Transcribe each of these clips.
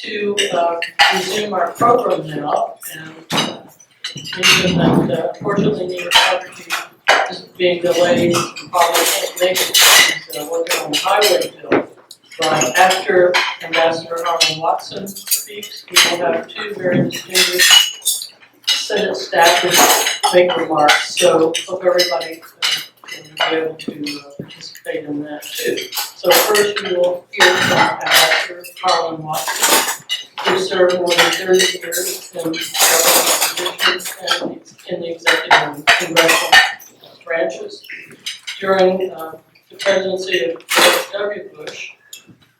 to resume our program now, and mention that unfortunately Neil Property is being delayed, probably can't make it. He's working on the highway bill. But after Ambassador Harlan Watson speaks, we will have two very distinguished Senate staffers make remarks. So hope everybody can be able to participate in that too. So first we will hear from Ambassador Harlan Watson, who served more than 30 years in government positions and in the executive and congressional branches. During the presidency of George W. Bush,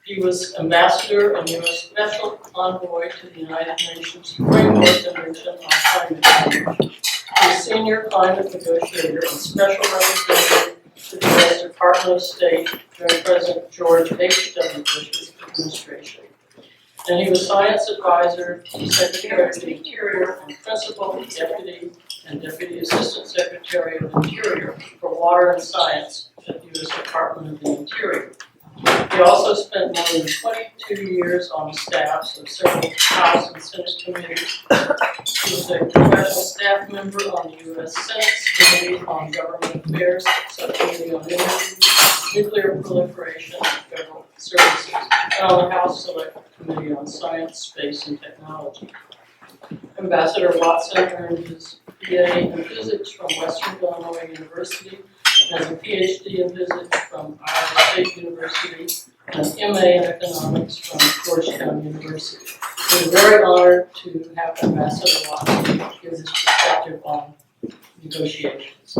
he was ambassador and U.S. special envoy to the United Nations Framework Convention on Climate Change. He was senior climate negotiator and special representative to the U.S. Department of State during President George H.W. Bush's administration. And he was science advisor to Secretary of the Interior and principal deputy and deputy assistant secretary of the Interior for Water and Science at the U.S. Department of the Interior. He also spent more than 22 years on the staffs of several House and Senate committees. He was a professional staff member on the U.S. Senate's Committee on Government Affairs, Subcommittee on Energy, Nuclear Proliferation, and Federal Services, and on the House Select Committee on Science, Space, and Technology. Ambassador Watson earned his BA in Physics from Western Illinois University, has a PhD in Physics from Iowa State University, and an MA in Economics from Georgetown University. We're very honored to have Ambassador Watson give his perspective on negotiations.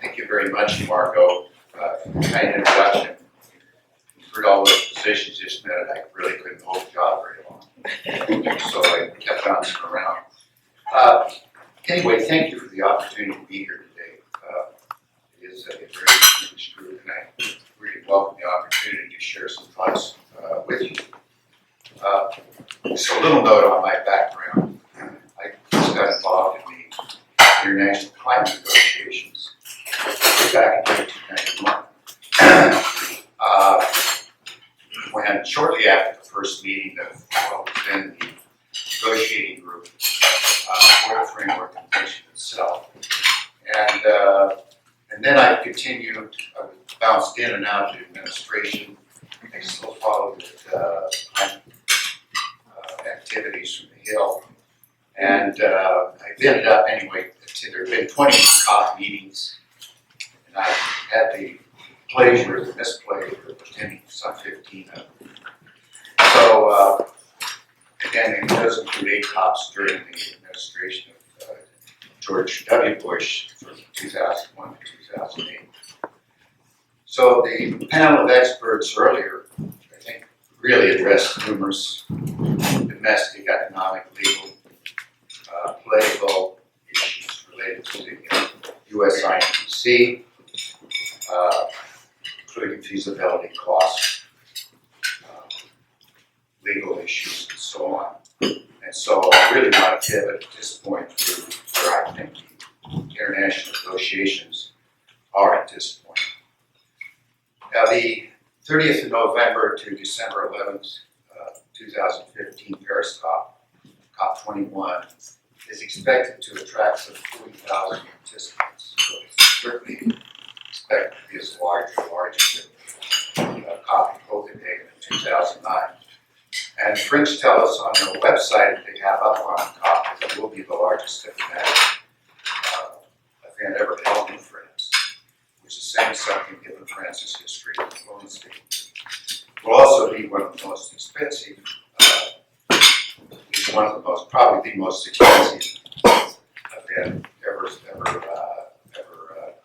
Thank you very much, Marco. Kind introduction. You've heard all those positions just a minute. I really couldn't hold the job very long, so I kept bouncing around. Anyway, thank you for the opportunity to be here today. It is a very distinguished group, and I really welcome the opportunity to share some thoughts with you. So a little note on my background. I just got involved in the international climate negotiations back in 1991. When shortly after the first meeting of what was then the negotiating group for the framework convention itself, and then I continued, I bounced in and out of administration. I still followed climate activities from the Hill, and I've ended up anyway. There have been 20 COP meetings, and I've had the pleasure, the mispleasure of attending some 15 of them. So, again, it does include 8 COPs during the administration of George W. Bush from 2001 to 2008. So the panel of experts earlier, I think, really addressed numerous domestic, economic, legal, political issues related to the USINPC, including feasibility costs, legal issues, and so on. And so I really want to pivot at this point to where I think the international negotiations are at this point. Now, the 30th of November to December 11th, 2015 Paris COP, COP21, is expected to attract some 40,000 participants. So it's certainly expected to be as large as the COP in Copenhagen in 2009. And French tell us on the website that they have up on the COP that it will be the largest diplomatic event ever held in France, which is saying something given France's history of diplomacy. It will also be one of the most expensive, one of the most, probably the most expensive event ever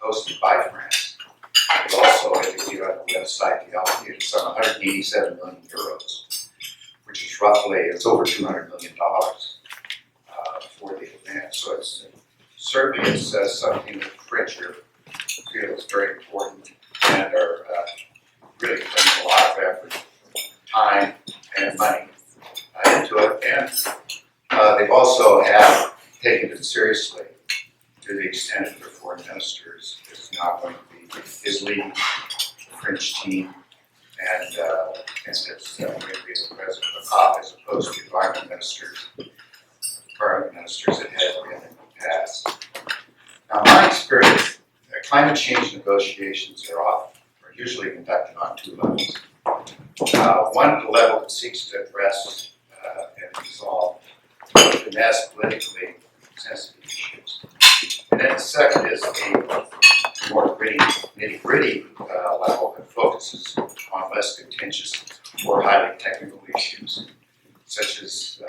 hosted by France. It also, if you on the website, they allocated some 187 million euros, which is roughly, it's over $200 million for the event. So it's certainly it says something that the French feel is very important and are really putting a lot of effort, time, and money into it. And seriously to the extent that their foreign ministers is now going to be, is leading the French team, and it's going to be the president of the COP as opposed to environment ministers that had been in the past. Now, in my experience, climate change negotiations are usually conducted on two levels. One, the level that seeks to address and resolve finesse politically sensitive issues. And then the second is a more nitty-gritty level that focuses on less contentious or highly technical issues, such as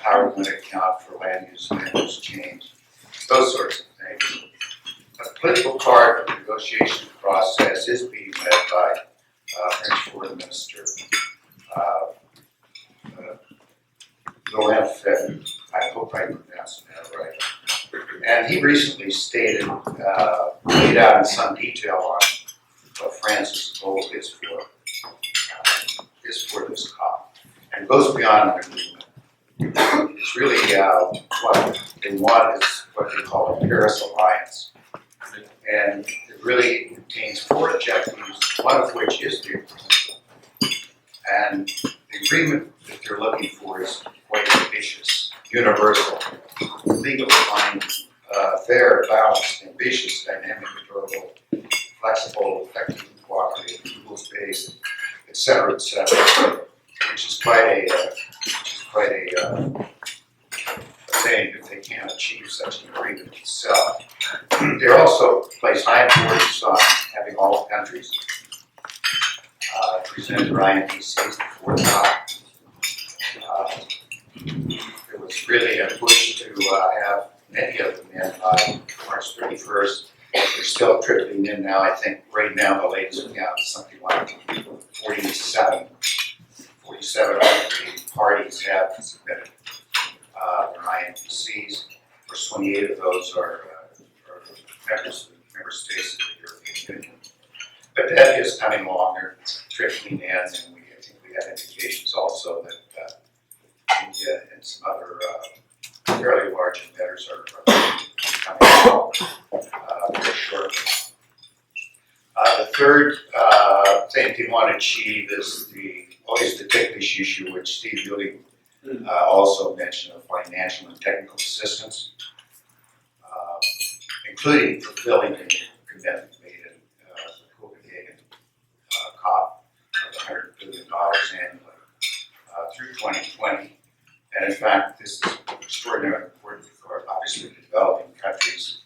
how we're going to account for land use change, those sorts of things. The political part of the negotiation process is being led by French Foreign Minister I hope I pronounced that right. And he recently stated, laid out in some detail on what France's goal is for this COP, and goes beyond an agreement. It's really what they want is what they call a Paris Alliance, and it really contains 4 objectives, one of which is the agreement. And the agreement that they're looking for is quite ambitious, universal, legally binding, fair, balanced, ambitious, dynamic, durable, flexible, effective, cooperative, rules-based, etc., which is quite a thing if they can't achieve such an agreement itself. They also place high importance on having all countries present their INDCs before the COP. There was really a push to have many of them in by March 31st. They're still trickling in now. I think right now the latest count is something like 47 of the parties have submitted their INDCs. Of course, 28 of those are member states of the European Union. But that is coming along. They're trickling in, and I think we have indications also that India and some other fairly large emitters are coming along very shortly. The third thing they want to achieve is always the ticklish issue, which Steve really also mentioned, of financial and technical assistance, including fulfilling the commitment made in the Copenhagen COP of $100 billion annually through 2020. And in fact, this is extraordinarily important for obviously the developing countries.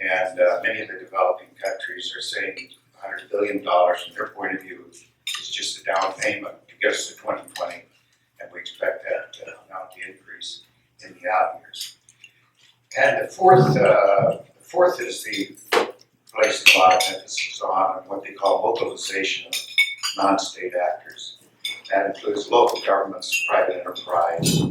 And many of the developing countries are saying $100 billion from their point of view is just a down payment to get us to 2020. And we expect that amount to increase in the out years. And the fourth is the placing a lot of emphasis on what they call localization of non-state actors. That includes local governments, private enterprise,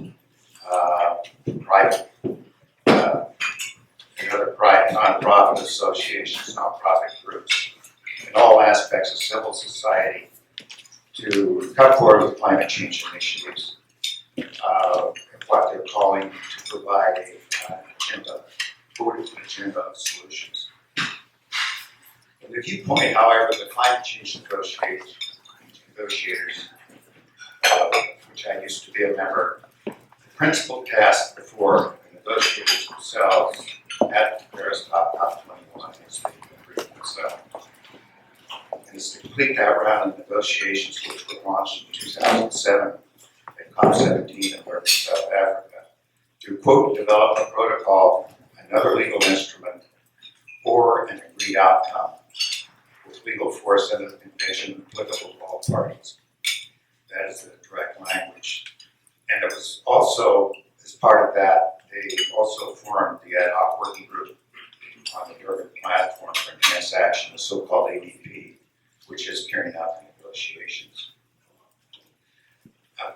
non-profit associations, non-profit groups, and all aspects of civil society to come forward with climate change initiatives, what they're calling to provide an agenda of solutions. From the viewpoint, however, the climate change negotiators, which I used to be a member, the principal task before the negotiators themselves at the Paris COP21 is the agreement itself. And is to complete that round of negotiations, which were launched in 2007 at COP17 in Durban, South Africa, to, quote, develop a protocol, another legal instrument, or an agreed outcome with legal force and a condition applicable to all parties. That is the direct language. And it was also, as part of that, they also formed the ad hoc working group on the Durban platform for enhanced action, the so-called ADP, which is carrying out the negotiations.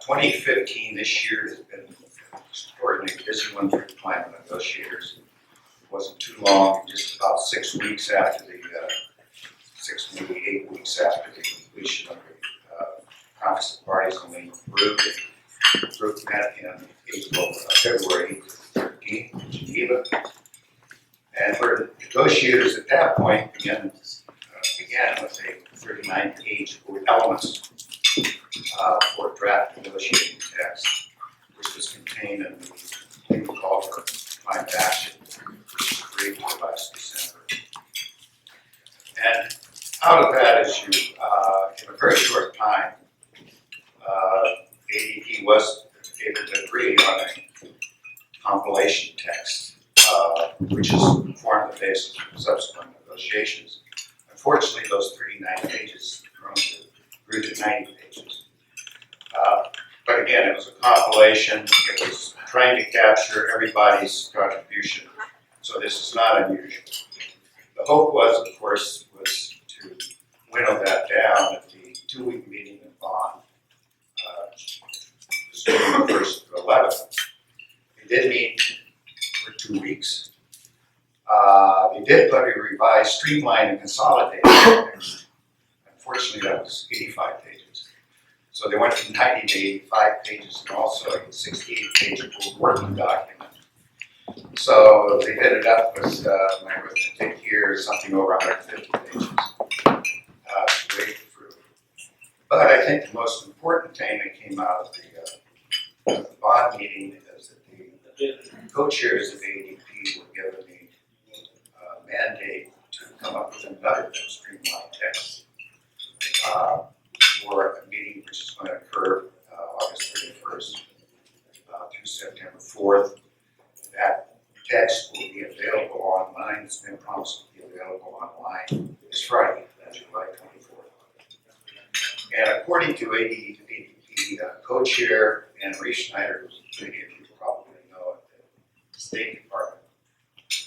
2015, this year, has been an extraordinarily busy one for the climate negotiators. It wasn't too long, just about 6 weeks after the, maybe 8 weeks after the completion of the Conference of Parties in Lima, Peru. The group met in February 13th ADP, Geneva. And where negotiators at that point began with a 39-page elements for draft negotiating text, which was contained in the thing we called for climate action, which was agreed to last December. And out of that, as you, in a very short time, ADP was able to agree on a compilation text, which has formed the basis for subsequent negotiations. Unfortunately, those 39 pages grew to 90 pages. But again, it was a compilation. It was trying to capture everybody's contribution. So this is not unusual. The hope was, of course, was to winnow that down at the 2-week meeting in Bonn, June 1st to 11th. They did meet for 2 weeks. They did put a revised, streamlined, and consolidated text. Unfortunately, that was 85 pages. So they went from 90 to 85 pages and also a 68-page working document. So they ended up with, my arithmetic here, something over 150 pages to wade through. But I think the most important thing that came out of the Bonn meeting is that the co-chairs of ADP were given the mandate to come up with another streamlined text for a meeting which is going to occur August 31st through September 4th. That text will be available online. It's been promised to be available online this Friday, July 24th. And according to ADP co-chair Anne Schneider, who many of you probably know at the State Department,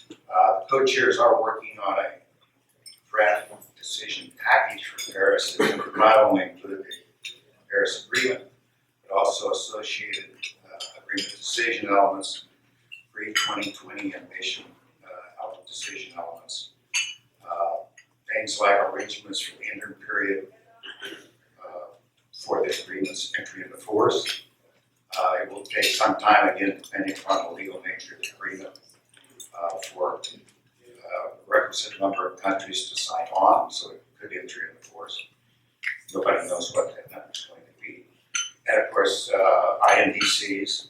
the co-chairs are working on a draft decision package for Paris that would not only include the Paris Agreement, but also associated agreement decision elements, pre-2020 emission decision elements, things like arrangements for the interim period for the agreement's entry into force. It will take some time, again, depending upon the legal nature of the agreement, for a requisite number of countries to sign on, so it could enter into force. Nobody knows what that number is going to be. And of course, INDCs,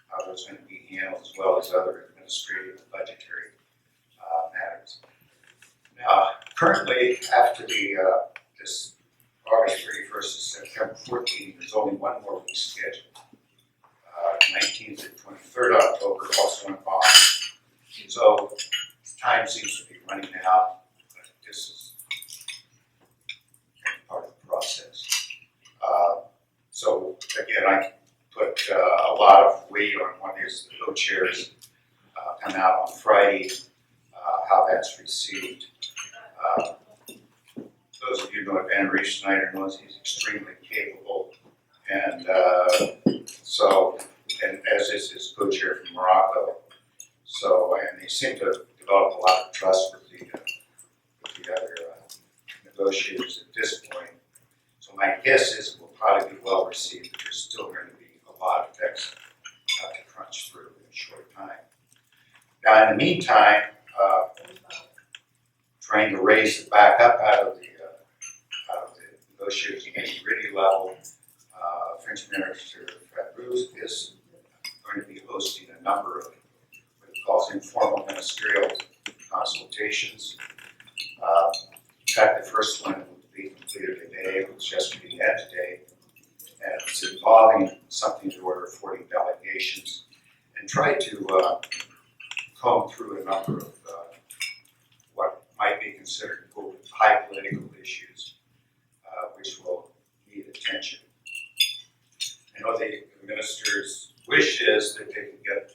how those are going to be handled, as well as other administrative and budgetary matters. Now, currently, after this August 31st to September 14th, there's only one more week scheduled. 19th and 23rd October, also in Bonn. So time seems to be running out, but this is part of the process. So again, I put a lot of weight on what is the co-chairs come out on Friday, how that's received. Those of you who know Van Schneider knows he's extremely capable, and and as is his co-chair from Morocco. So, and they seem to develop a lot of trust with the other negotiators at this point. So my guess is it will probably be well received, but there's still going to be a lot of text to crunch through in a short time. Now, in the meantime, trying to raise it back up out of the negotiators nitty-gritty level, French Minister Fabruz is going to be hosting a number of what he calls informal ministerial consultations. In fact, the first one will be completed today. It was yesterday and today. And it's involving something to order 40 delegations and try to comb through a number of what might be considered quote, high political issues, which will need attention. I know the minister's wish is that they can get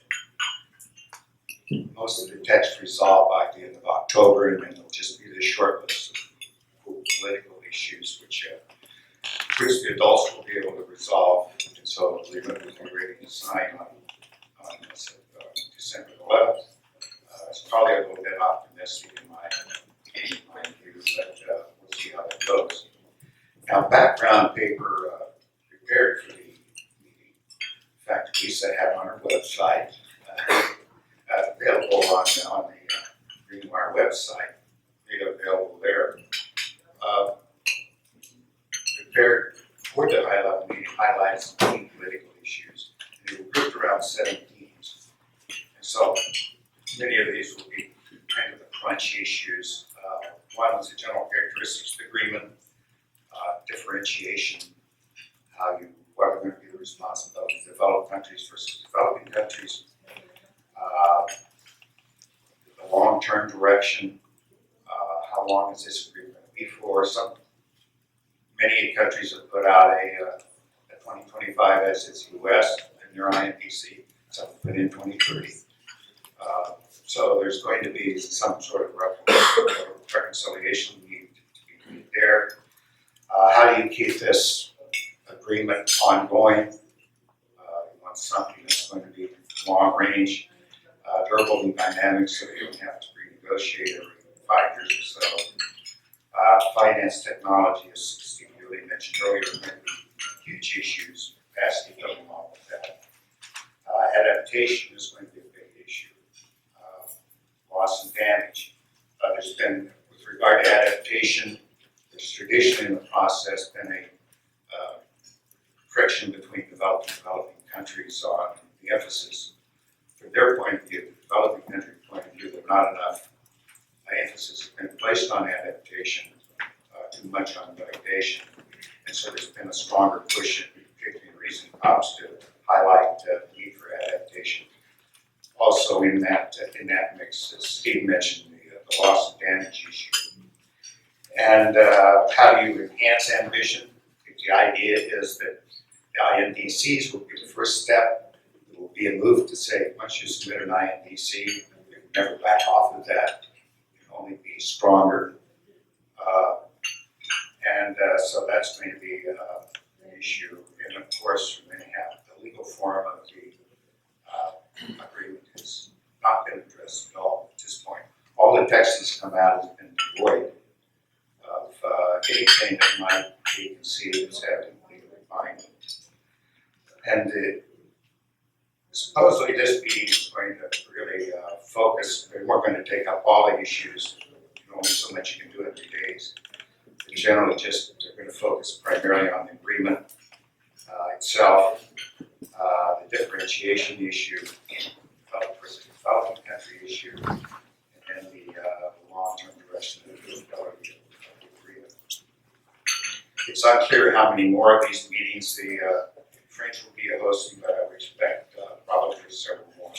most of the text resolved by the end of October, and then it'll just be this short list of political issues which the adults will be able to resolve, and so the agreement will be ready to sign on December 11th. It's probably a little bit optimistic in my view, but we'll see how that goes. Now, background paper prepared for the meeting. In fact, Lisa had on her website on the Greenwire website, made available there. Prepared for the high-level meeting highlights key political issues. They were grouped around 7 themes. And so many of these will be kind of the crunch issues. One was the general characteristics of the agreement, differentiation, what are going to be the responsibilities of developed countries versus developing countries, the long-term direction, how long is this agreement going to be for? Many countries have put out a 2025 as its US in their INPC, some put in 2030. So there's going to be some sort of reconciliation need to be made there. How do you keep this agreement ongoing? You want something that's going to be long range, durable and dynamic, so you don't have to renegotiate every 5 years or so. Finance technology, as Steve Dooley mentioned earlier, are going to be huge issues. Capacity building along with that. Adaptation is going to be a big issue. Loss and damage. There's been, with regard to adaptation, there's traditionally in the process been a friction between developed and developing countries on the emphasis. From their point of view, the developing country point of view, there's not enough emphasis has been placed on adaptation, too much on mitigation. And so there's been a stronger push, particularly in recent COPs, to highlight the need for adaptation. Also in that mix, as Steve mentioned, the loss and damage issue. And how do you enhance ambition? The idea is that the INDCs will be the first step. It will be a move to say, once you submit an INDC, you can never back off of that. You can only be stronger. So that's going to be an issue. And of course, we're going to have the legal form of the agreement has not been addressed at all at this point. All the text that's come out has been devoid of anything that might be conceived as having legally binding. And supposedly this meeting is going to really focus, we're going to take up all the issues. Only so much you can do in 2 days. But generally just, they're going to focus primarily on the agreement itself, the differentiation issue, developed versus developing country issue, and the long-term direction of the ability of the agreement. It's unclear how many more of these meetings the French will be hosting, but I would expect probably several more.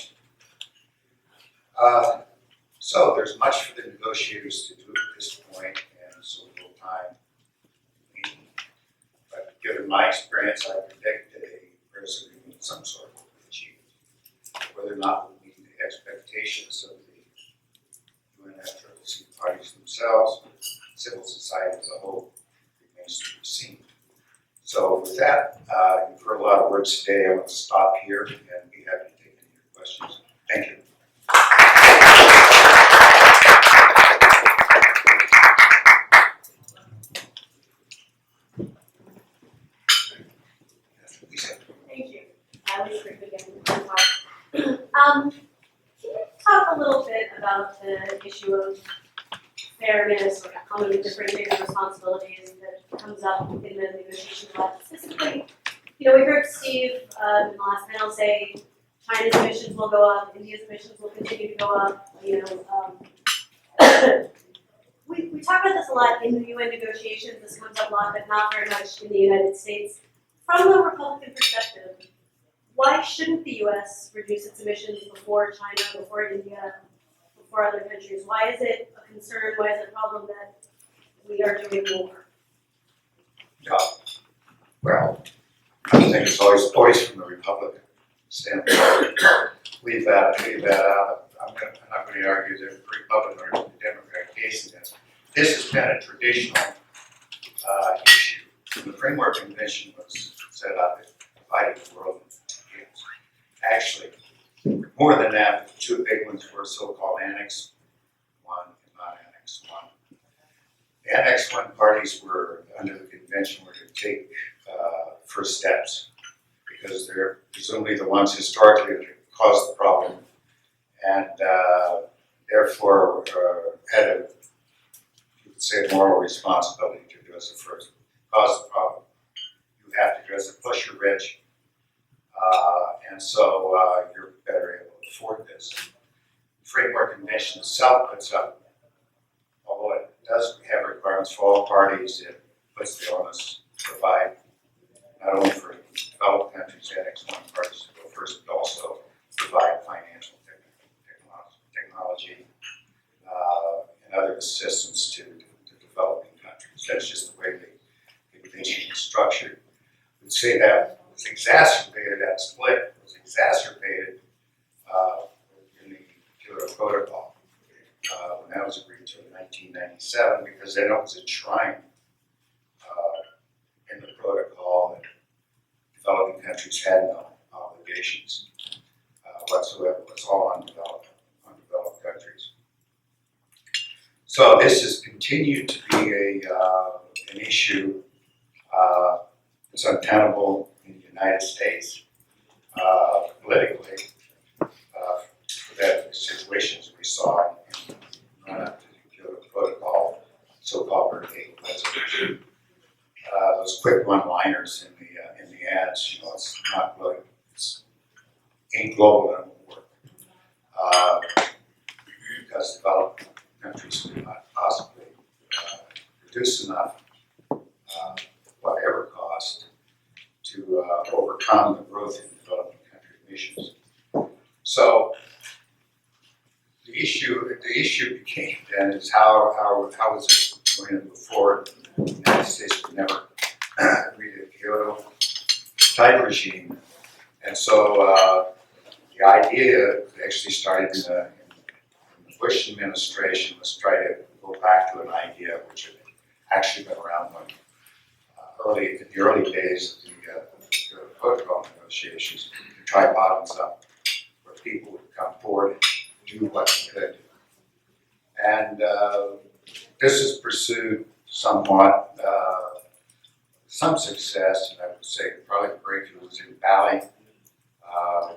So there's much for the negotiators to do at this point, and so little time. But given my experience, I predict that a Paris agreement of some sort will be achieved. Whether or not we'll meet the expectations of the UNFCCC parties themselves, civil society as a whole, remains to be seen. So with that, you've heard a lot of words today. I want to stop here and be happy to take any of your questions. Thank you. Thank you. Lisa again. Can you talk a little bit about the issue of fairness or common differentiated responsibilities that comes up in the negotiation lab? Specifically, we heard Steve in the last panel say China's emissions will go up, India's emissions will continue to go up. We talk about this a lot in the UN negotiations. This comes up a lot, but not very much in the United States. From a Republican perspective, why shouldn't the U.S. reduce its emissions before China, before India, before other countries? Why is it a concern? Why is it a problem that we are doing more? Yeah. Well, I think it's always from the Republican standpoint. Leave that out. I'm not going to argue that the Republican or the Democratic case in this. This has been a traditional issue. The Framework Convention was set up to divide the world into games. Actually, more than that, the two big ones were so-called Annex 1 and non-Annex 1. The Annex 1 parties were, under the convention, were to take first steps because they're presumably the ones historically that caused the problem. And therefore had a, you could say, moral responsibility to address it first. Cause the problem, you have to address it, plus you're rich, and so you're better able to afford this. The Framework Convention itself puts up, although it does have requirements for all parties, it puts the onus to provide not only for developed countries and ex-1 parties to go first, but also provide financial technology and other assistance to developing countries. That's just the way the convention is structured. I would say that was exacerbated, that split was exacerbated in the Kyoto Protocol when that was agreed to in 1997, because then it was enshrined in the protocol that developing countries had no obligations whatsoever. It was all undeveloped countries. So this has continued to be an issue. It's untenable in the United States politically for that situations we saw in run-up to the Kyoto Protocol, so-called Hurricane Resolution. Those quick one-liners in the ads, you know, it's not really, it's ain't global and won't work. Because developed countries cannot possibly produce enough, whatever cost, to overcome the growth in developing country emissions. So the issue became then is how is it going to move forward? The United States would never agree to a Kyoto type regime, and so the idea actually started in the Bush administration was try to go back to an idea which had actually been around when in the early days of the protocol negotiations, to try bottoms up, where people would come forward and do what they could. And this is pursued somewhat, some success, and I would say probably the breakthrough was in Bali,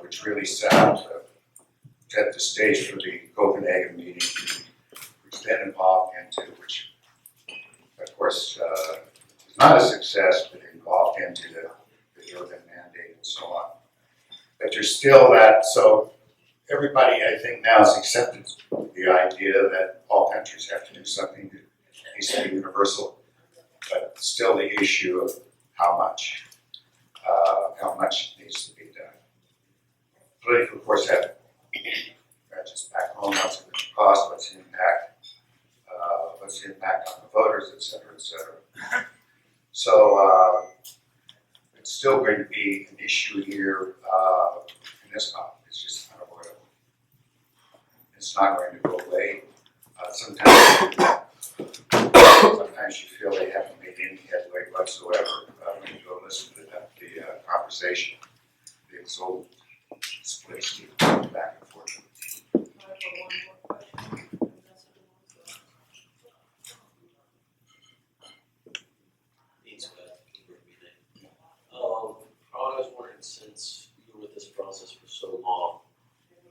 which really set the stage for the Copenhagen meeting, which then evolved into, which of course was not a success, but it evolved into the Durban mandate and so on. But there's still that, so everybody I think now has accepted the idea that all countries have to do something that needs to be universal, but still the issue of how much needs to be done. Political, of course, have not just back home, what's it going to cost, what's the impact on the voters, et cetera, et cetera. So it's still going to be an issue here in this conference. It's just unavoidable. It's not going to go away. Sometimes you feel they haven't made any headway whatsoever when you go listen to the conversation. It's old splits back and forth. I was wondering, since you were with this process for so long,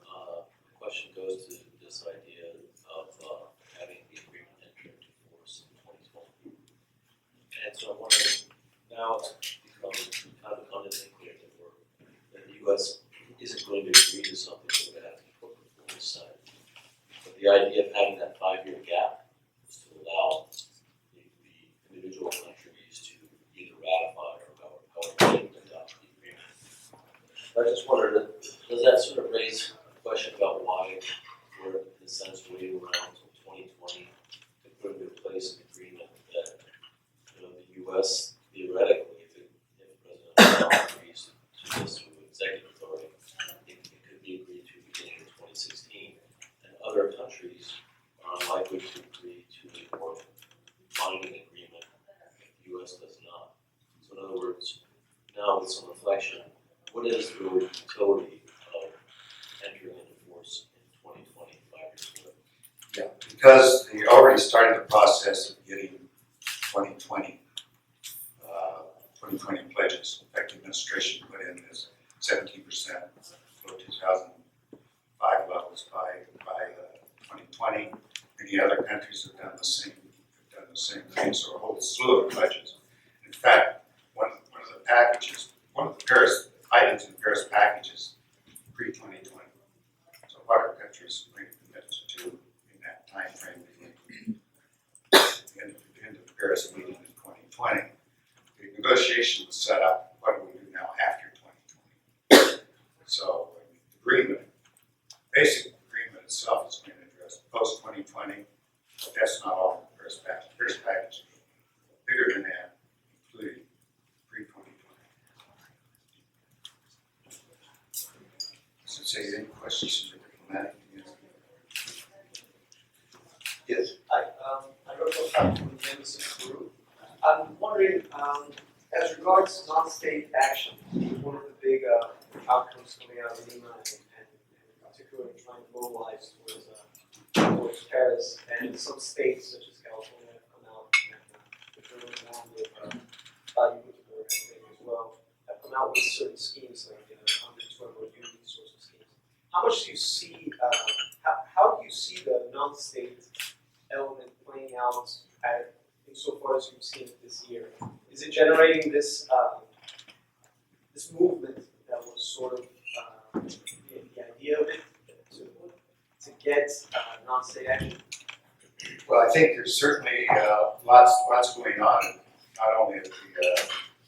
the question goes to this idea of having the agreement enter into force in 2020. And so I'm wondering, now it's become clear that the U.S. isn't going to agree to something that would have to be put before the Senate. But the idea of having that 5-year gap is to allow the individual countries to either ratify or however they adopt the agreement. I just wondered, does that sort of raise a question about why we're, in a sense, waiting around until 2020 to put into place an agreement that, you know, the U.S. theoretically, if President Obama agrees to this with executive authority, it could be agreed to beginning in 2016, and other countries are unlikely to agree to a more binding agreement if the U.S. does not. So in other words, now with some reflection, what is the utility of entering into force in 2020, 5 years ago? Yeah, because they already started the process of getting 2020 pledges. In fact, the administration put in this 17% for 2005 levels by 2020. Many other countries have done the same thing, so a whole slew of pledges. In fact, one of the packages, one of the Paris items in the Paris packages, pre-2020. So a lot of countries made commitments to in that time frame between the end of the Paris meeting in 2020. The negotiation was set up, what do we do now after 2020? So the agreement, basic agreement itself is going to address post-2020, but that's not all the Paris package. Paris package is bigger than that, including pre-2020. So say any questions from the diplomatic community? Yes. Hi, I work for the embassy group. I'm wondering, as regards non-state action, one of the big outcomes coming out of Lima and particularly trying to mobilize towards Paris, and some states such as California have come out and determined along with Gutenberg and things as well, have come out with certain schemes like under 12 unity sorts of schemes. How much do you see, how do you see the non-state element playing out insofar as you've seen it this year? Is it generating this this movement that was sort of the idea of it to get non-state action? Well, I think there's certainly lots going on, not only at the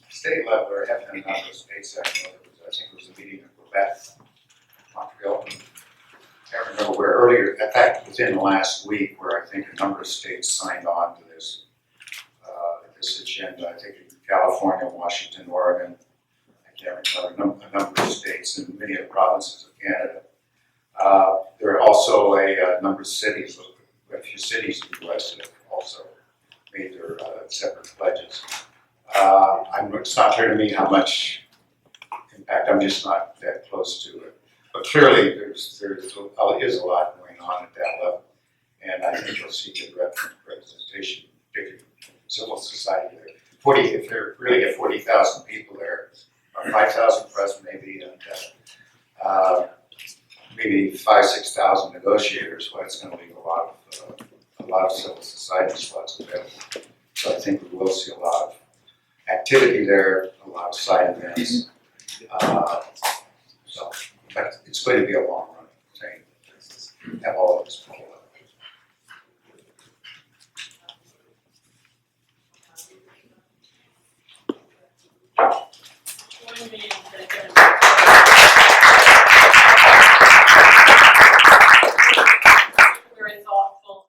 state level, there have been a number of states that, I think there was a meeting in Quebec, Montreal. I can't remember where earlier, in fact, within the last week, where I think a number of states signed on to this agenda. I think in California, Washington, Oregon, I can't remember, a number of states and many of the provinces of Canada. There are also a number of cities, a few cities in the US that have also made their separate pledges. It's not clear to me how much impact, I'm just not that close to it. But clearly, there is a lot going on at that level, and I think you'll see good representation, particularly civil society there. If there really get 40,000 people there, or 5,000 press maybe, and maybe 5,000-6,000 negotiators, well, it's going to leave a lot of civil society slots available. So I think we will see a lot of activity there, a lot of side events. But it's going to be a long run thing. Have all of this pulled up. One meeting taken